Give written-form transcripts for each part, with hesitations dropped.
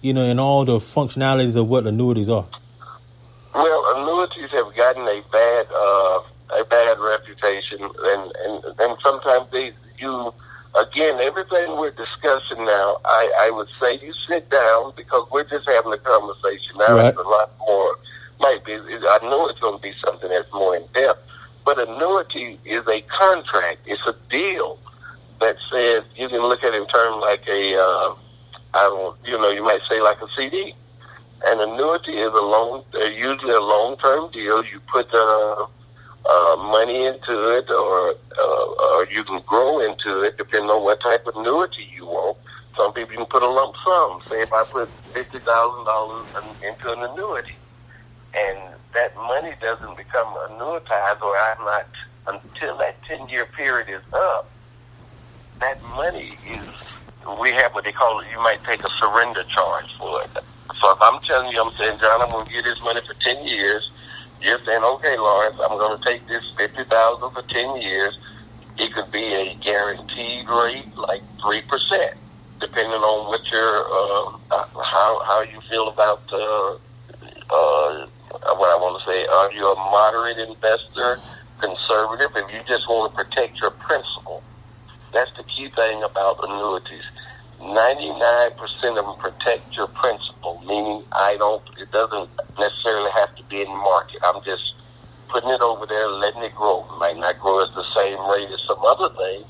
and all the functionalities of what annuities are? Well, annuities have gotten a bad reputation, and sometimes again, everything we're discussing now, I would say you sit down because we're just having a conversation now. Right. It's a lot more. I know it's going to be something that's more in depth, but annuity is a contract. It's a deal that says you can look at it in terms like you might say like a CD. An annuity is usually a long-term deal. You put money into it, or you can grow into it, depending on what type of annuity you want. Some people you can put a lump sum. Say if I put $50,000 into an annuity, and that money doesn't become annuitized, or I'm not until that 10-year period is up. That money we have what they call it. You might take a surrender charge for it. So if I'm telling you, I'm saying, John, I'm going to give this money for 10 years. You're saying, okay, Lawrence, I'm going to take this $50,000 for 10 years. It could be a guaranteed rate, like 3%, depending on what how you feel about what I want to say. Are you a moderate investor, conservative? If you just want to protect your principal, that's the key thing about annuities. 99% of them protect your principal, meaning it doesn't necessarily have to be in market. I'm just putting it over there, letting it grow. It might not grow at the same rate as some other things,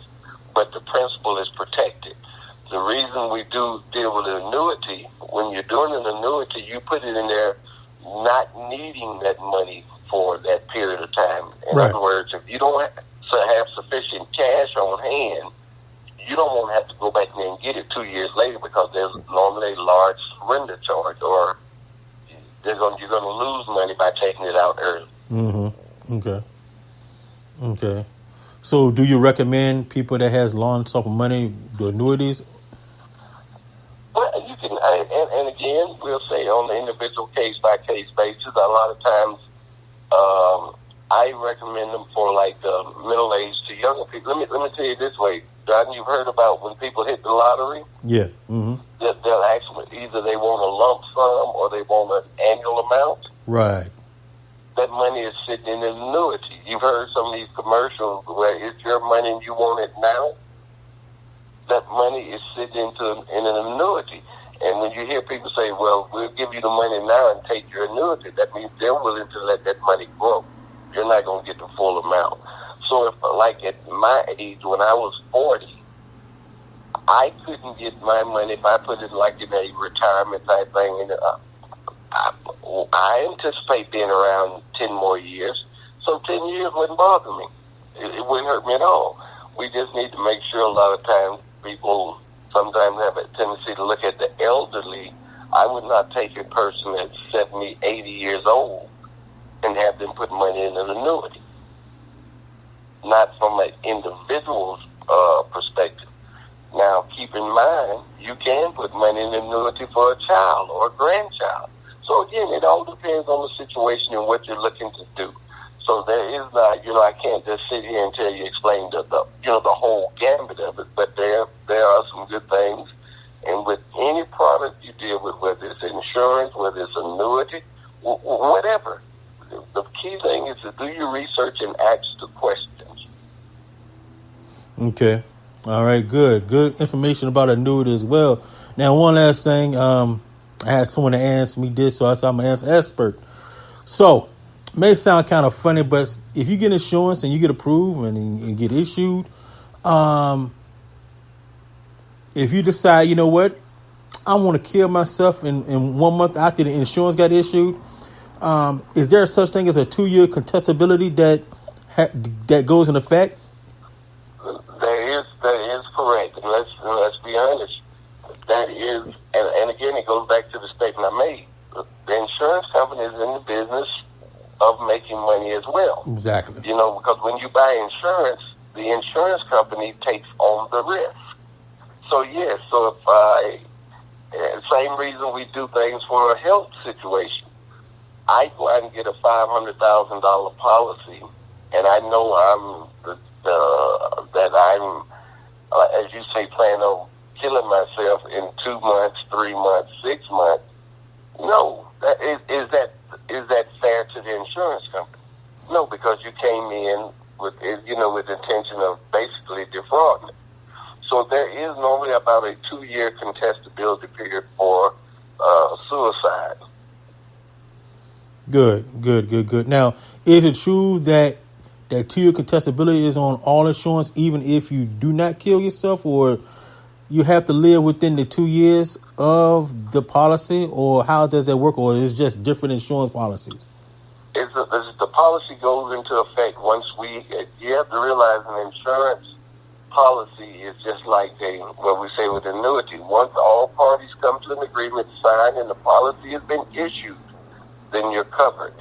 but the principal is protected. The reason we do deal with an annuity, when you're doing an annuity, you put it in there not needing that money for that period of time. In other words, if you don't have sufficient cash on hand, you don't want to have to go back there and get it 2 years later because there's normally a large surrender charge, or you're going to lose money by taking it out early. Mm-hmm. Okay. So, do you recommend people that has long sum of money do annuities? Well, you can, and again, we'll say on an individual case by case basis. A lot of times, I recommend them for like middle aged to younger people. Let me tell you this way. John, you've heard about when people hit the lottery? Yeah. Mm-hmm. They'll actually, either they want a lump sum or they want an annual amount. Right. That money is sitting in an annuity. You've heard some of these commercials where it's your money and you want it now. That money is sitting in an annuity. And when you hear people say, well, we'll give you the money now and take your annuity, that means they're willing to let that money grow. You're not going to get the full amount. So if, like at my age, when I was 40, I couldn't get my money if I put it like in a retirement type thing. And I anticipate being around 10 more years. So 10 years wouldn't bother me. It wouldn't hurt me at all. We just need to make sure a lot of times people sometimes have a tendency to look at the elderly. I would not take a person that's 70, 80 years old and have them put money in an annuity. Not from an individual's perspective. Now, keep in mind, you can put money in an annuity for a child or a grandchild. So, again, it all depends on the situation and what you're looking to do. So there is not, I can't just sit here and tell you, explain the whole gambit of it, but there are some good things. And with any product you deal with, whether it's insurance, whether it's annuity, whatever, the key thing is to do your research and ask the questions. Okay. All right, good. Good information about annuity as well. Now, one last thing. I had someone to ask me this, so I said I'm an expert. So, it may sound kind of funny, but if you get insurance and you get approved and get issued, if you decide, you know what, I want to kill myself in 1 month after the insurance got issued, is there such thing as a 2-year contestability that goes in effect? That is correct. And let's be honest. That is, and again, it goes back to the statement I made. The insurance company is in the business of making money as well. Exactly. Because when you buy insurance, the insurance company takes on the risk. So yes, same reason we do things for a health situation. I go out and get a $500,000 policy, and I know that I'm, as you say, planning on killing myself in 2 months, 3 months, 6 months. No, is that fair to the insurance company? No, because you came in with the intention of basically defrauding it. So there is normally about a 2-year contestability period for suicide. Good. Now, is it true that 2-year contestability is on all insurance, even if you do not kill yourself, or you have to live within the 2 years of the policy, or how does that work, or is it just different insurance policies? The policy goes into effect once you have to realize an insurance policy is just like what we say with annuity. Once all parties come to an agreement, signed, and the policy has been issued, then you're covered.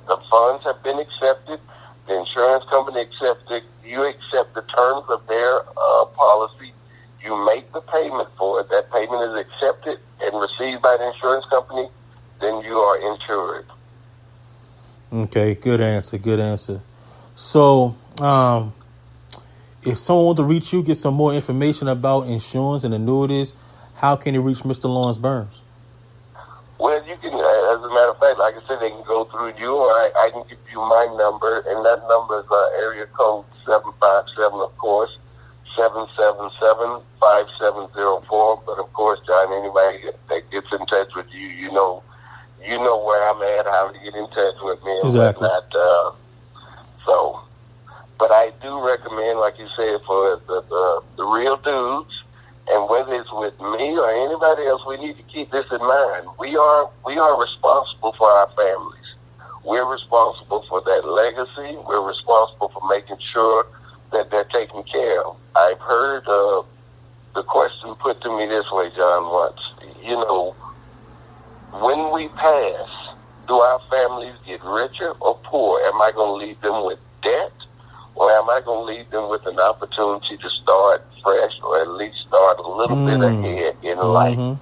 The funds have been accepted. The insurance company accepts it. You accept the terms of their policy. You make the payment for it. That payment is accepted and received by the insurance company. Then you are insured. Okay, good answer. So, if someone wants to reach you, get some more information about insurance and annuities, how can they reach Mr. Lawrence Burns? Well, you can, as a matter of fact, like I said, they can go through you, or I can give you my number, and that number is area code 757, of course, 777-5704. But of course, John, anybody that gets in touch with you, you know where I'm at, how to get in touch with me, and exactly. whatnot. But I do recommend, like you said, for the real dudes, and whether it's with me or anybody else, we need to keep this in mind. We are responsible for our families. We're responsible for that legacy. We're responsible for making sure that they're taken care of. I've heard the question put to me this way, John, once. When we pass, do our families get richer or poor? Am I going to leave them with debt, or am I going to leave them with an opportunity to start fresh, or at least start a little bit ahead in life? And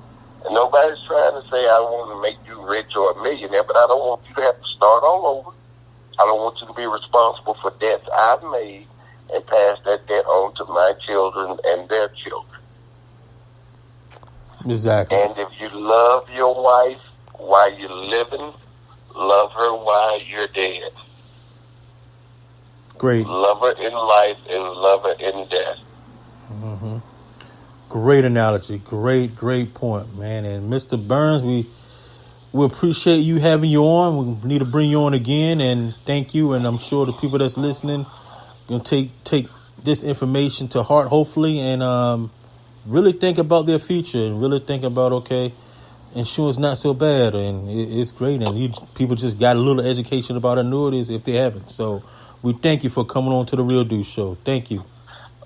nobody's trying to say I want to make you rich or a millionaire, but I don't want you to have to start all over. I don't want you to be responsible for debts I've made and pass that debt on to my children and their children. Exactly. And if you love your wife while you're living, love her while you're dead. Great. Love her in life and love her in death. Mm-hmm. Great analogy. Great point, man. And Mr. Burns, we appreciate you having you on. We need to bring you on again, and thank you. And I'm sure the people that's listening going to take this information to heart, hopefully, and really think about their future and really think about, okay, insurance not so bad, and it's great. And people just got a little education about annuities if they haven't. So we thank you for coming on to the Real Dude Show. Thank you.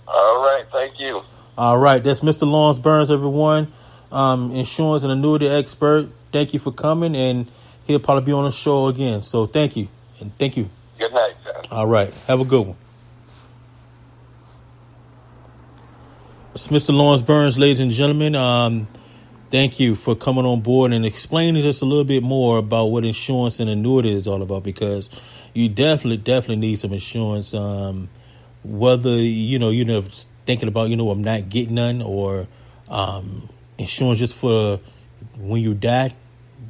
All right. Thank you. All right. That's Mr. Lawrence Burns, everyone. Insurance and annuity expert. Thank you for coming, and he'll probably be on the show again. So thank you. And thank you. Good night, John. All right. Have a good one. It's Mr. Lawrence Burns, ladies and gentlemen. Thank you for coming on board and explaining just a little bit more about what insurance and annuity is all about, because you definitely need some insurance. Whether, you're thinking about, I'm not getting none, or insurance just for when you die.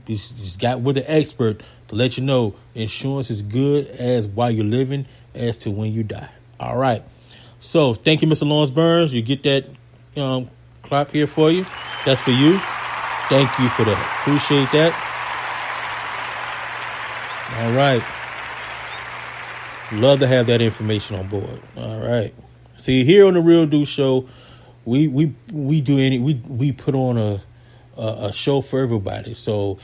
You just got with an expert to let you know insurance is good as while you're living as to when you die. All right. So thank you, Mr. Lawrence Burns. You get that clap here for you. That's for you. Thank you for that. Appreciate that. All right. Love to have that information on board. All right. See, here on the Real Dude Show, we put on a show for everybody. So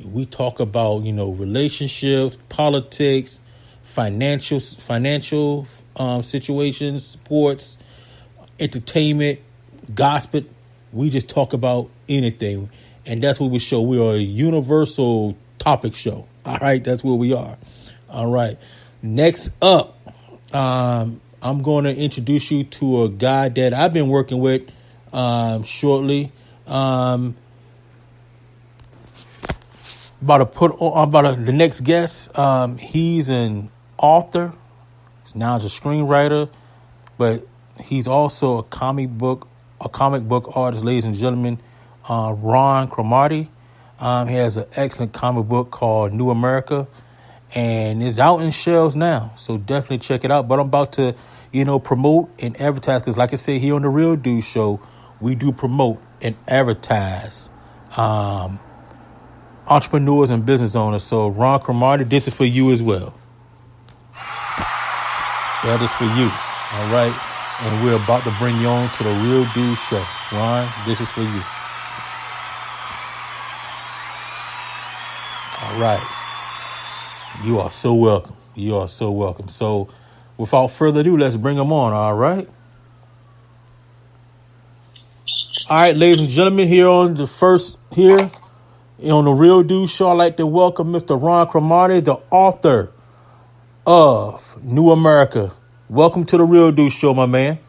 we talk about, relationships, politics, financial situations, sports, entertainment, gossip. We just talk about anything, and that's what we show. We are a universal topic show. All right, that's where we are. All right. Next up, I'm going to introduce you to a guy that I've been working with shortly. The next guest. He's an author. He's now just a screenwriter, but he's also a comic book a comic book artist, ladies and gentlemen, Ron Cromartie. He has an excellent comic book called New America, and it's out in shelves now. So definitely check it out. But I'm about to, promote and advertise, because like I said, here on the Real Dude Show, we do promote and advertise entrepreneurs and business owners. So Ron Cromartie, this is for you as well. That is for you. All right. And we're about to bring you on to the Real Dude Show. Ron, this is for you. All right. You are so welcome. You are so welcome. So without further ado, let's bring them on. All right. All right, ladies and gentlemen, here on the Real Dude Show, I'd like to welcome Mr. Ron Cromartie, the author of New America. Welcome to the Real Dude Show, my man.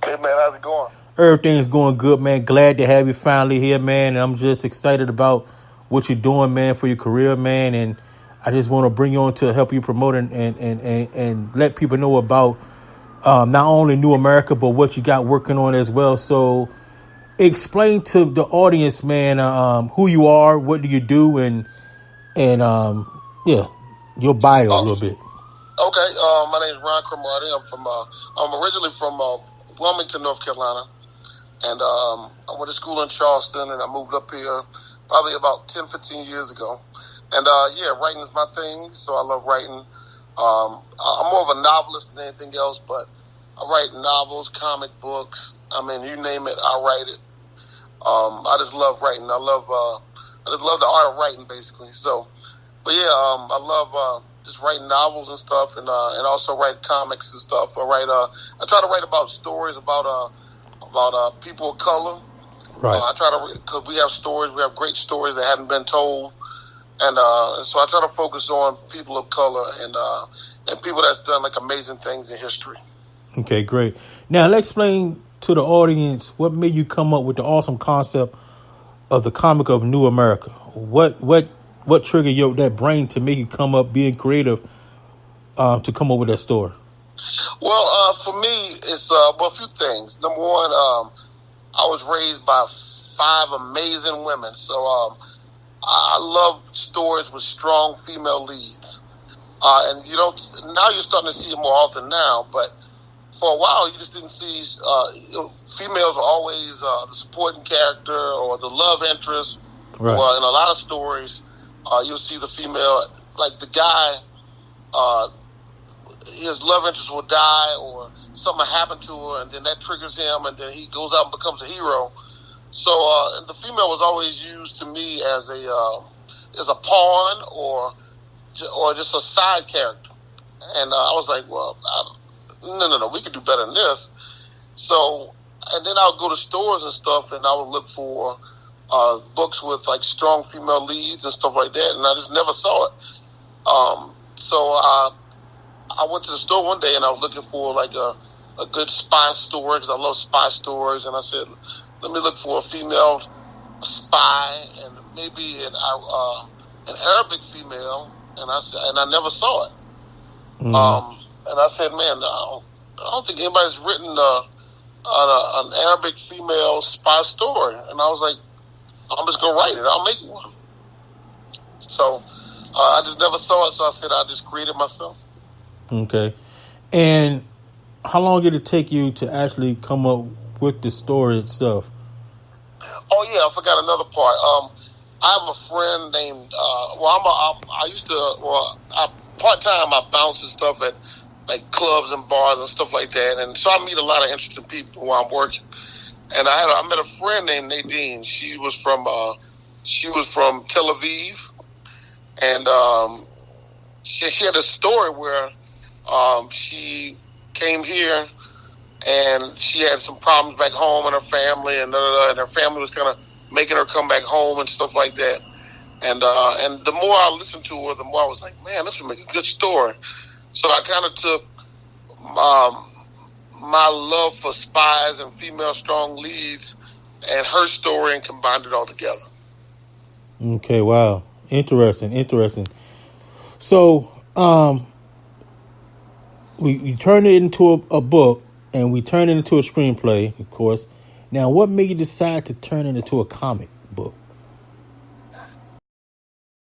Hey, man, how's it going? Everything's going good, man. Glad to have you finally here, man. And I'm just excited about what you're doing, man, for your career, man. And I just want to bring you on to help you promote and let people know about not only New America, but what you got working on as well. So explain to the audience, man, who you are, what do you do, and your bio a little bit. Okay, my name is Ron Cromartie. I'm originally from Wilmington, North Carolina, and I went to school in Charleston, and I moved up here probably about 10, 15 years ago. And writing is my thing, so I love writing. I'm more of a novelist than anything else, but I write novels, comic books. I mean, you name it, I write it. I just love writing. I just love the art of writing, basically. So, but yeah, I love just writing novels and stuff, and also write comics and stuff. I try to write about stories about people of color. Right. Because we have stories, we have great stories that haven't been told, and so I try to focus on people of color and people that's done like amazing things in history. Okay, great. Now let's explain to the audience what made you come up with the awesome concept of the comic of New America. What triggered that brain to make you come up being creative to come up with that story? Well, for me, it's a few things. Number one, I was raised by 5 amazing women, so I love stories with strong female leads. And now you're starting to see it more often now, but for a while you just didn't see females were always the supporting character or the love interest. Right. Well, in a lot of stories, you'll see the female, like the guy, his love interest will die or something happened to her, and then that triggers him, and then he goes out and becomes a hero. So the female was always used to me as a pawn or just a side character, and I was like, well, no, we could do better than this. So, and then I would go to stores and stuff, and I would look for books with like strong female leads and stuff like that, and I just never saw it. So I went to the store one day, and I was looking for like a good spy story, because I love spy stories, and I said, let me look for a female spy and maybe an Arabic female, and I never saw it. Mm. And I said, man, I don't think anybody's written an Arabic female spy story. And I was like, I'm just gonna write it. I'll make one. So I just never saw it, so I said I just created myself. Okay. And how long did it take you to actually come up with the story itself? Oh yeah, I forgot another part. I have a friend named. Part time I bounce and stuff at like clubs and bars and stuff like that, and so I meet a lot of interesting people while I'm working. And I met a friend named Nadine. She was from Tel Aviv, and she had a story where she came here and she had some problems back home in her family, and her family was kind of making her come back home and stuff like that. And the more I listened to her, the more I was like, man, this would make a good story. So I kind of took my love for spies and female strong leads and her story and combined it all together. Okay, wow. Interesting. So we turned it into a book, and we turned it into a screenplay, of course. Now, what made you decide to turn it into a comic?